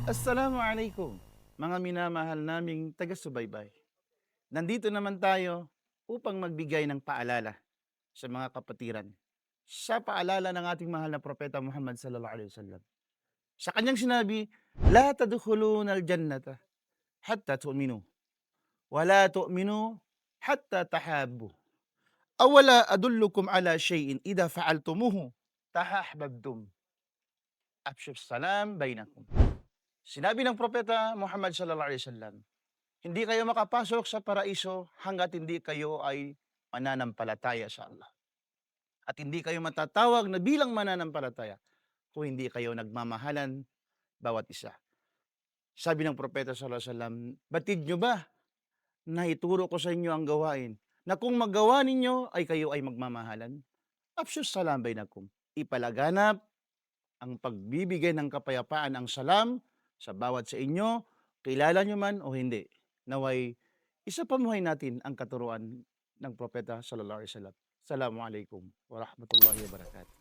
Assalamualaikum, mga minamahal naming taga-subaybay. Nandito naman tayo upang magbigay ng paalala sa mga kapatiran. Sa paalala ng ating mahal na propeta Muhammad sallallahu alaihi wasallam. Sa kanyang sinabi, "La tadkhuluna al-jannata hatta tu'minu, wa la tu'minu hatta tahabbu. Awala adullukum ala shay'in idha fa'altumuhu tahahbabtum. Afshus salam bainakum." Sinabi ng propeta Muhammad sallallahu alaihi wasallam, hindi kayo makapasok sa paraiso hangga't hindi kayo ay mananampalataya sa Allah. At hindi kayo matatawag na bilang mananampalataya kung hindi kayo nagmamahalan bawat isa. Sabi ng propeta sallallahu alaihi wasallam, batid nyo ba na ituro ko sa inyo ang gawain na kung magawa ninyo ay kayo ay magmamahalan? Afshus salam bainakum. Ipalaganap ang pagbibigay ng kapayapaan, ang salam sa bawat sa inyo, kilala nyo man o hindi. Naway isa pamuhay natin ang katuruan ng propeta sallallahu alaihi wasallam. Assalamualaikum warahmatullahi wabarakatuh.